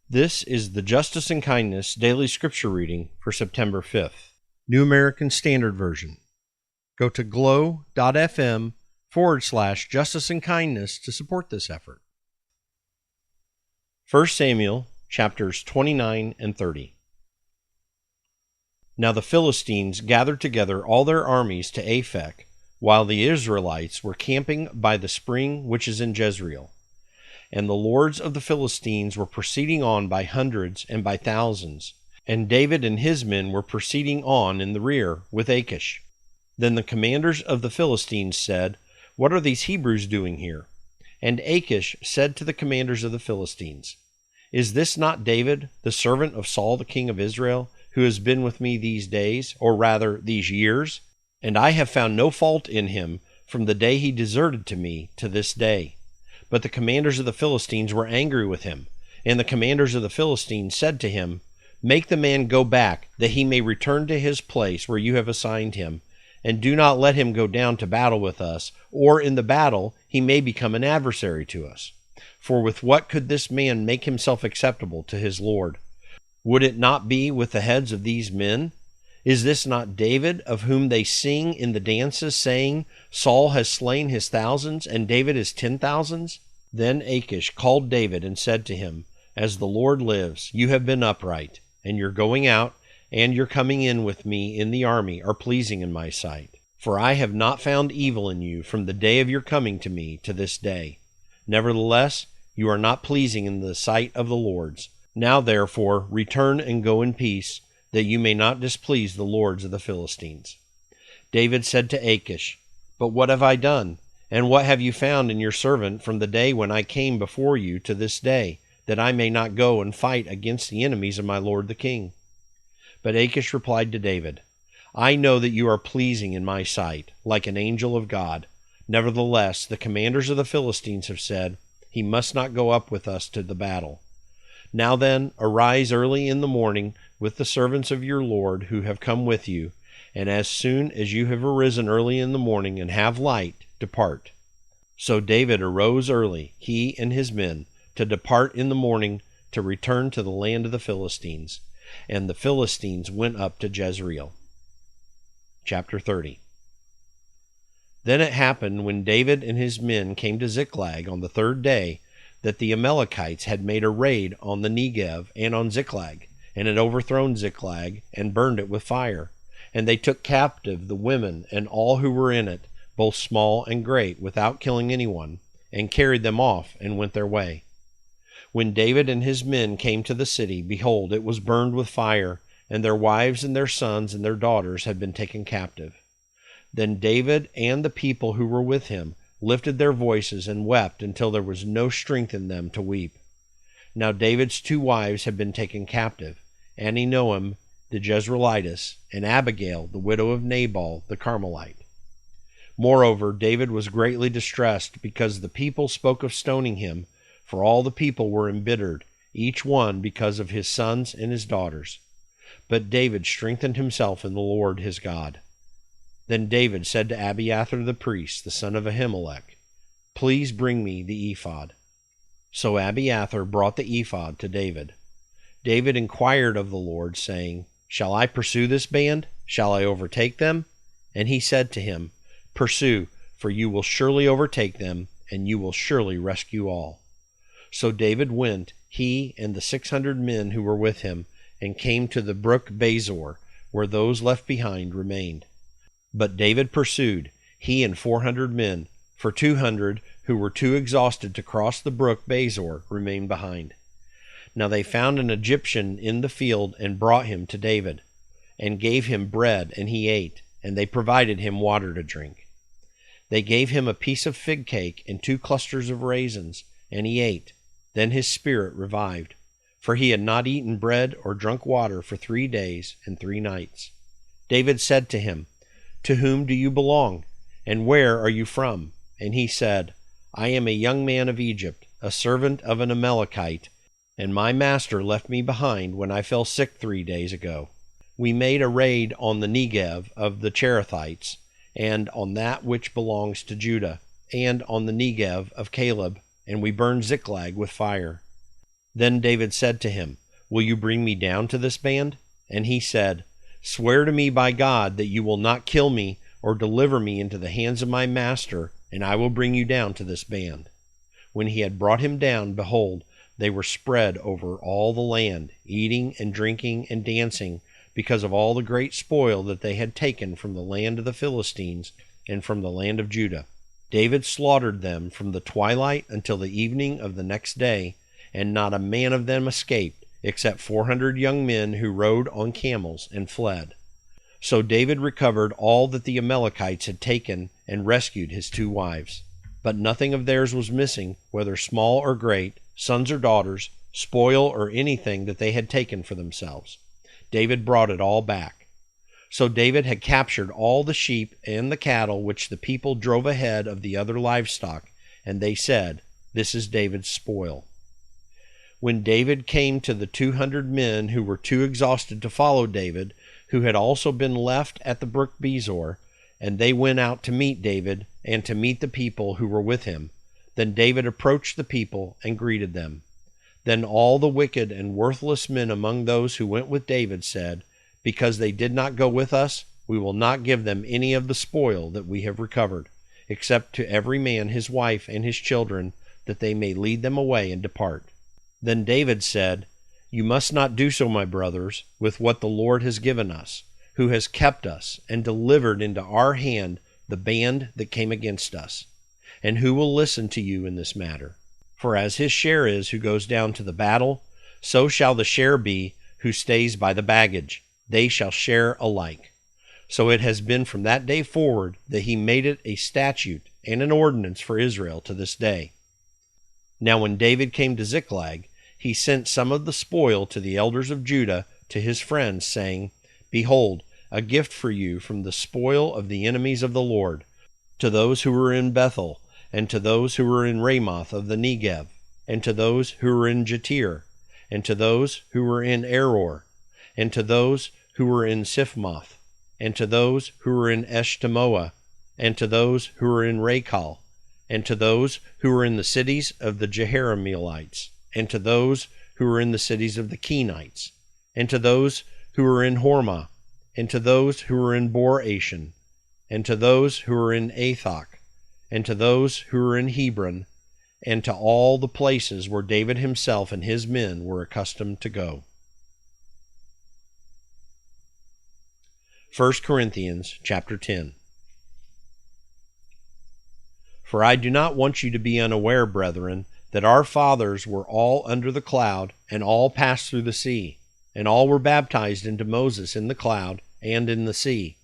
This is the Justice and Kindness Daily Scripture Reading for September 5th, New American Standard Version. Go to glow.fm/Justice and Kindness to support this effort. 1 Samuel chapters 29 and 30. Now the Philistines gathered together all their armies to Pfaff, while the Israelites were camping by the spring which is in Jezreel. And the lords of the Philistines were proceeding on by hundreds and by thousands, and David and his men were proceeding on in the rear with Achish. Then the commanders of the Philistines said, "What are these Hebrews doing here?" And Achish said to the commanders of the Philistines, "Is this not David, the servant of Saul the king of Israel, who has been with me these days, or rather these years? And I have found no fault in him from the day he deserted to me to this day." But the commanders of the Philistines were angry with him, and the commanders of the Philistines said to him, "Make the man go back, that he may return to his place where you have assigned him, and do not let him go down to battle with us, or in the battle he may become an adversary to us. For with what could this man make himself acceptable to his Lord? Would it not be with the heads of these men? Is this not David, of whom they sing in the dances, saying, 'Saul has slain his thousands, and David his 10,000s? Then Achish called David and said to him, "As the Lord lives, you have been upright, and your going out and your coming in with me in the army are pleasing in my sight. For I have not found evil in you from the day of your coming to me to this day. Nevertheless, you are not pleasing in the sight of the lords. Now therefore return and go in peace, that you may not displease the lords of the Philistines." David said to Achish, "But what have I done? And what have you found in your servant from the day when I came before you to this day, that I may not go and fight against the enemies of my lord the king?" But Achish replied to David, "I know that you are pleasing in my sight, like an angel of God. Nevertheless, the commanders of the Philistines have said, 'He must not go up with us to the battle.' Now then, arise early in the morning with the servants of your Lord who have come with you, and as soon as you have arisen early in the morning and have light, depart." So David arose early, he and his men, to depart in the morning to return to the land of the Philistines. And the Philistines went up to Jezreel. Chapter 30. Then it happened when David and his men came to Ziklag on the third day, that the Amalekites had made a raid on the Negev and on Ziklag, and had overthrown Ziklag and burned it with fire. And they took captive the women and all who were in it, both small and great, without killing anyone, and carried them off and went their way. When David and his men came to the city, behold, it was burned with fire, and their wives and their sons and their daughters had been taken captive. Then David and the people who were with him lifted their voices and wept until there was no strength in them to weep. Now David's two wives had been taken captive, Ahinoam the Jezreelitess, and Abigail the widow of Nabal the Carmelite. Moreover, David was greatly distressed, because the people spoke of stoning him, for all the people were embittered, each one because of his sons and his daughters. But David strengthened himself in the Lord his God. Then David said to Abiathar the priest, the son of Ahimelech, "Please bring me the ephod." So Abiathar brought the ephod to David. David inquired of the Lord, saying, "Shall I pursue this band? Shall I overtake them?" And he said to him, "Pursue, for you will surely overtake them, and you will surely rescue all." So David went, he and the 600 men who were with him, and came to the brook Bezor, where those left behind remained. But David pursued, he and 400 men, for 200 who were too exhausted to cross the brook Bezor remained behind. Now they found an Egyptian in the field and brought him to David, and gave him bread, and he ate, and they provided him water to drink. They gave him a piece of fig cake and 2 clusters of raisins, and he ate. Then his spirit revived, for he had not eaten bread or drunk water for 3 days and 3 nights. David said to him, "To whom do you belong, and where are you from?" And he said, "I am a young man of Egypt, a servant of an Amalekite, and my master left me behind when I fell sick 3 days ago. We made a raid on the Negev of the Cherethites, and on that which belongs to Judah, and on the Negev of Caleb, and we burned Ziklag with fire. Then David said to him, "Will you bring me down to this band?" And he said, "Swear to me by God that you will not kill me or deliver me into the hands of my master, and I will bring you down to this band." When he had brought him down, behold, they were spread over all the land, eating and drinking and dancing, because of all the great spoil that they had taken from the land of the Philistines and from the land of Judah. David slaughtered them from the twilight until the evening of the next day, and not a man of them escaped, except 400 young men who rode on camels and fled. So David recovered all that the Amalekites had taken and rescued his 2 wives. But nothing of theirs was missing, whether small or great, sons or daughters, spoil or anything that they had taken for themselves. David brought it all back. So David had captured all the sheep and the cattle which the people drove ahead of the other livestock, and they said, "This is David's spoil." When David came to the 200 men who were too exhausted to follow David, who had also been left at the brook Bezor, and they went out to meet David and to meet the people who were with him, then David approached the people and greeted them. Then all the wicked and worthless men among those who went with David said, "Because they did not go with us, we will not give them any of the spoil that we have recovered, except to every man his wife and his children, that they may lead them away and depart." Then David said, "You must not do so, my brothers, with what the Lord has given us, who has kept us and delivered into our hand the band that came against us. And who will listen to you in this matter? For as his share is who goes down to the battle, so shall the share be who stays by the baggage. They shall share alike." So it has been from that day forward that he made it a statute and an ordinance for Israel to this day. Now when David came to Ziklag, he sent some of the spoil to the elders of Judah, to his friends, saying, "Behold, a gift for you from the spoil of the enemies of the Lord, to those who were in Bethel, and to those who were in Ramoth of the Negev, and to those who were in Jatir, and to those who were in Aror, and to those who were in Siphmoth, and to those who were in Eshtemoa, and to those who were in Rakal, and to those who were in the cities of the Jeharameelites, and to those who were in the cities of the Kenites, and to those who were in Hormah, and to those who were in Bor-Ashan, and to those who were in Athach, and to those who were in Hebron, and to all the places where David himself and his men were accustomed to go. 1 Corinthians chapter 10. For I do not want you to be unaware, brethren, that our fathers were all under the cloud, and all passed through the sea, and all were baptized into Moses in the cloud and in the sea,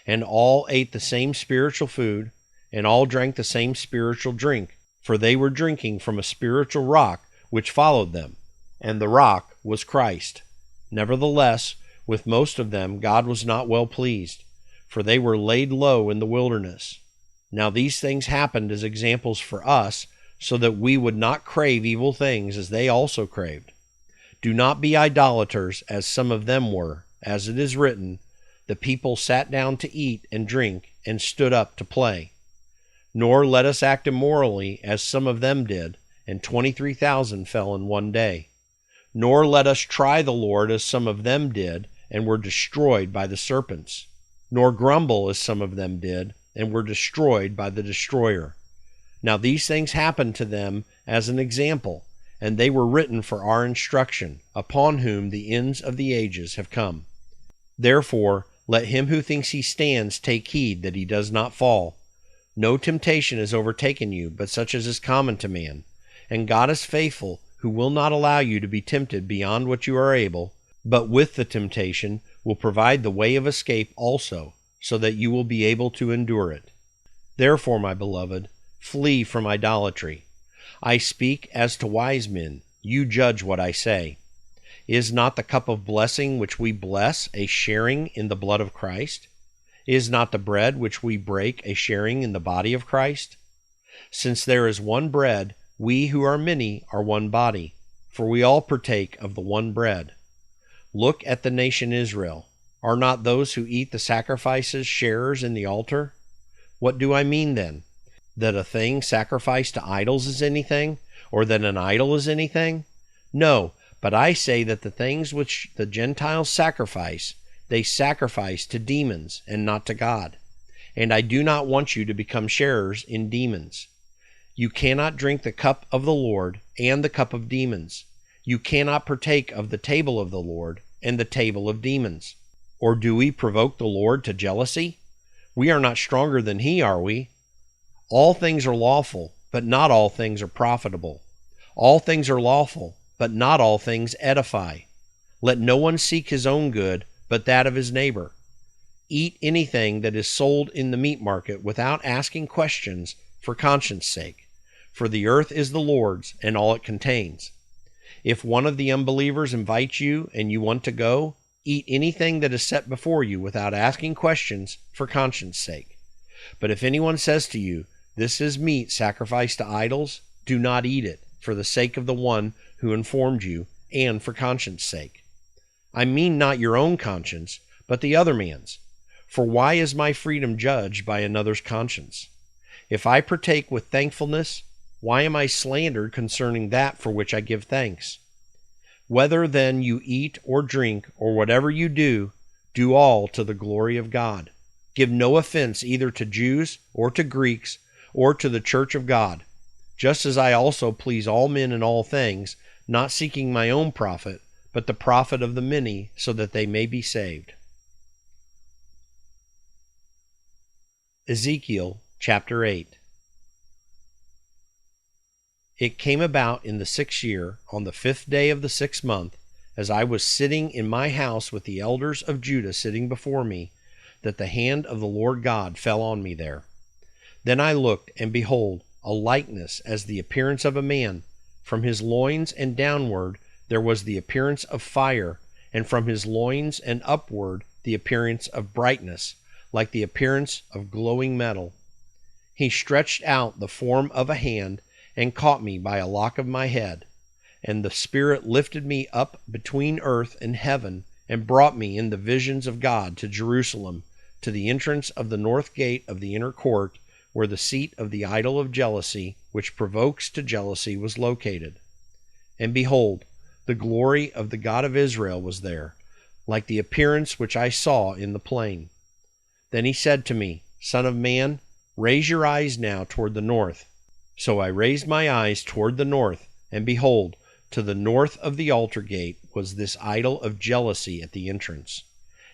and all ate the same spiritual food, and all drank the same spiritual drink, for they were drinking from a spiritual rock which followed them, and the rock was Christ. Nevertheless, with most of them God was not well pleased, for they were laid low in the wilderness. Now these things happened as examples for us, so that we would not crave evil things as they also craved. Do not be idolaters, as some of them were, as it is written, "The people sat down to eat and drink, and stood up to play." Nor let us act immorally, as some of them did, and 23,000 fell in one day. Nor let us try the Lord, as some of them did, and were destroyed by the serpents. Nor grumble, as some of them did, and were destroyed by the destroyer. Now these things happened to them as an example, and they were written for our instruction, upon whom the ends of the ages have come. Therefore, let him who thinks he stands take heed that he does not fall. No temptation has overtaken you, but such as is common to man. And God is faithful, who will not allow you to be tempted beyond what you are able, but with the temptation will provide the way of escape also, so that you will be able to endure it. Therefore, my beloved, flee from idolatry. I speak as to wise men. You judge what I say. Is not the cup of blessing which we bless a sharing in the blood of Christ? Is not the bread which we break a sharing in the body of Christ? Since there is one bread, we who are many are one body, for we all partake of the one bread. Look at the nation Israel. Are not those who eat the sacrifices sharers in the altar? What do I mean then? That a thing sacrificed to idols is anything, or that an idol is anything? No, but I say that the things which the Gentiles sacrifice, they sacrifice to demons and not to God. And I do not want you to become sharers in demons. You cannot drink the cup of the Lord and the cup of demons. You cannot partake of the table of the Lord and the table of demons. Or do we provoke the Lord to jealousy? We are not stronger than he, are we? All things are lawful, but not all things are profitable. All things are lawful, but not all things edify. Let no one seek his own good, but that of his neighbor. Eat anything that is sold in the meat market without asking questions for conscience sake, for the earth is the Lord's and all it contains. If one of the unbelievers invites you and you want to go, eat anything that is set before you without asking questions for conscience sake. But if anyone says to you, "This is meat sacrificed to idols," do not eat it, for the sake of the one who informed you, and for conscience sake. I mean not your own conscience, but the other man's. For why is my freedom judged by another's conscience? If I partake with thankfulness, why am I slandered concerning that for which I give thanks? Whether then you eat or drink, or whatever you do, do all to the glory of God. Give no offense either to Jews or to Greeks or to the church of God, just as I also please all men in all things, not seeking my own profit, but the profit of the many, so that they may be saved. Ezekiel chapter 8. It came about in the 6th year, on the 5th day of the 6th month, as I was sitting in my house with the elders of Judah sitting before me, that the hand of the Lord God fell on me there. Then I looked, and behold, a likeness as the appearance of a man. From his loins and downward there was the appearance of fire, and from his loins and upward the appearance of brightness, like the appearance of glowing metal. He stretched out the form of a hand, and caught me by a lock of my head. And the Spirit lifted me up between earth and heaven, and brought me in the visions of God to Jerusalem, to the entrance of the north gate of the inner court, where the seat of the idol of jealousy, which provokes to jealousy, was located. And behold, the glory of the God of Israel was there, like the appearance which I saw in the plain. Then he said to me, Son of man, raise your eyes now toward the north. So I raised my eyes toward the north, and behold, to the north of the altar gate was this idol of jealousy at the entrance.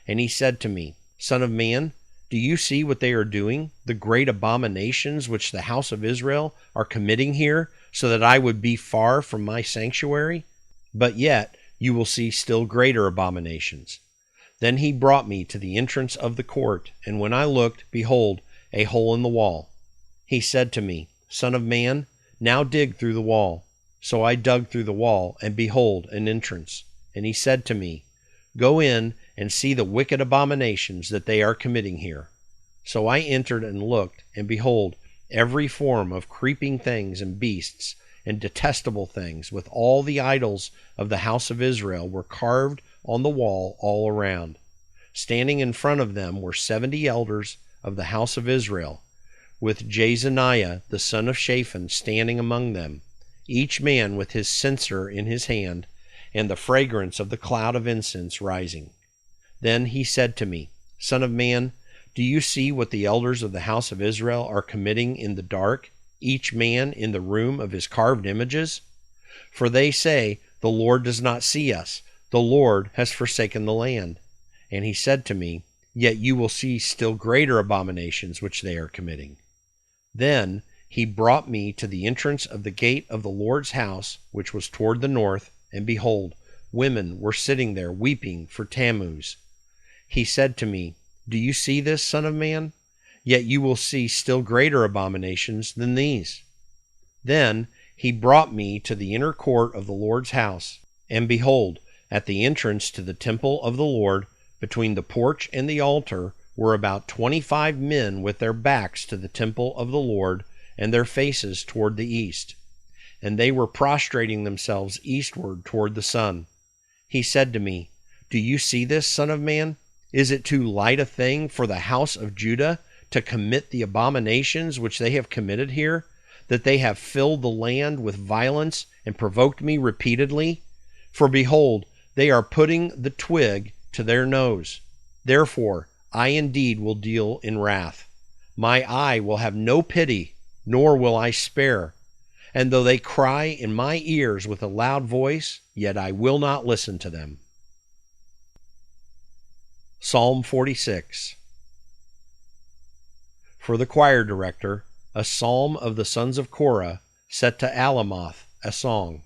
And he said to me, Son of man, do you see what they are doing, the great abominations which the house of Israel are committing here, so that I would be far from my sanctuary? But yet you will see still greater abominations. Then he brought me to the entrance of the court, and when I looked, behold, a hole in the wall. He said to me, Son of man, now dig through the wall. So I dug through the wall, and behold, an entrance. And he said to me, Go in and see the wicked abominations that they are committing here. So I entered and looked, and behold, every form of creeping things and beasts and detestable things, with all the idols of the house of Israel, were carved on the wall all around. Standing in front of them were 70 elders of the house of Israel, with Jezaniah the son of Shaphan standing among them, each man with his censer in his hand, and the fragrance of the cloud of incense rising. Then he said to me, Son of man, do you see what the elders of the house of Israel are committing in the dark, each man in the room of his carved images? For they say, The Lord does not see us, the Lord has forsaken the land. And he said to me, Yet you will see still greater abominations which they are committing. Then he brought me to the entrance of the gate of the Lord's house, which was toward the north, and behold, women were sitting there weeping for Tammuz. He said to me, Do you see this, Son of man? Yet you will see still greater abominations than these. Then he brought me to the inner court of the Lord's house, and behold, at the entrance to the temple of the Lord, between the porch and the altar, were about 25 men with their backs to the temple of the Lord, and their faces toward the east. And they were prostrating themselves eastward toward the sun. He said to me, Do you see this, Son of man? Is it too light a thing for the house of Judah to commit the abominations which they have committed here, that they have filled the land with violence and provoked me repeatedly, For behold, they are putting the twig to their nose. Therefore, I indeed will deal in wrath. My eye will have no pity, nor will I spare. And though they cry in my ears with a loud voice, yet I will not listen to them. Psalm 46. For the choir director, a psalm of the sons of Korah, set to Alamoth, a song.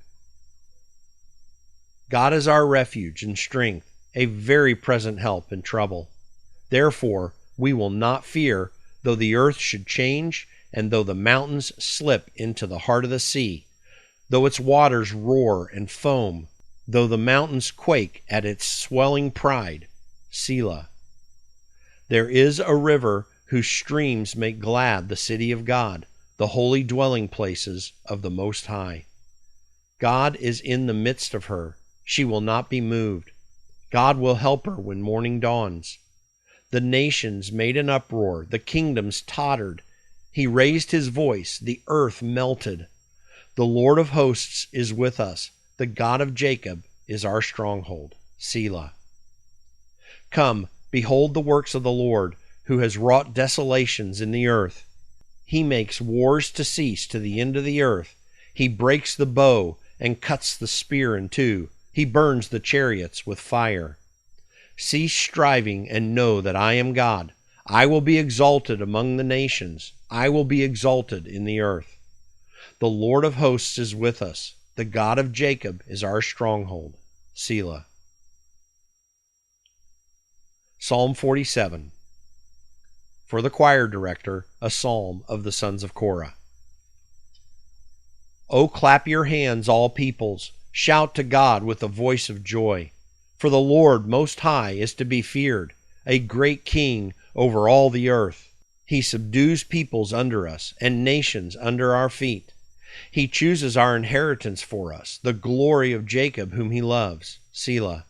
God is our refuge and strength, a very present help in trouble. Therefore we will not fear, though the earth should change, and though the mountains slip into the heart of the sea, though its waters roar and foam, though the mountains quake at its swelling pride. Selah. There is a river whose streams make glad the city of God, the holy dwelling places of the Most High. God is in the midst of her. She will not be moved. God will help her when morning dawns. The nations made an uproar. The kingdoms tottered. He raised his voice. The earth melted. The Lord of hosts is with us. The God of Jacob is our stronghold. Selah. Come, behold the works of the Lord, who has wrought desolations in the earth. He makes wars to cease to the end of the earth. He breaks the bow and cuts the spear in two. He burns the chariots with fire. Cease striving and know that I am God. I will be exalted among the nations. I will be exalted in the earth. The Lord of hosts is with us. The God of Jacob is our stronghold. Selah. Psalm 47. For the choir director, a psalm of the sons of Korah. O clap your hands, all peoples. Shout to God with a voice of joy. For the Lord Most High is to be feared, a great king over all the earth. He subdues peoples under us and nations under our feet. He chooses our inheritance for us, the glory of Jacob whom he loves. Selah.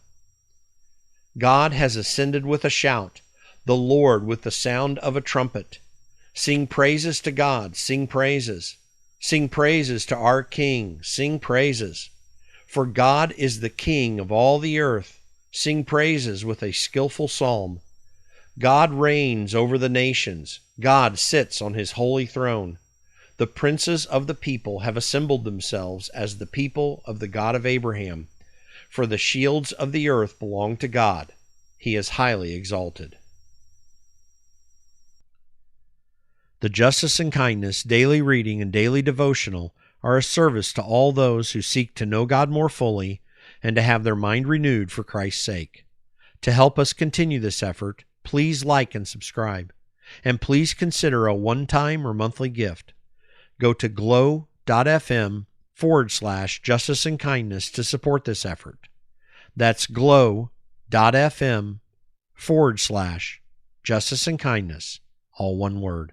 God has ascended with a shout, the Lord with the sound of a trumpet. Sing praises to God, sing praises. Sing praises to our King, sing praises. For God is the King of all the earth. Sing praises with a skillful psalm. God reigns over the nations. God sits on his holy throne. The princes of the people have assembled themselves as the people of the God of Abraham. For the shields of the earth belong to God. He is highly exalted. The Justice and Kindness Daily Reading and Daily Devotional are a service to all those who seek to know God more fully and to have their mind renewed for Christ's sake. To help us continue this effort, please like and subscribe, and please consider a one-time or monthly gift. Go to glow.fm/justice and kindness to support this effort. That's glow.fm/justice and kindness, all one word.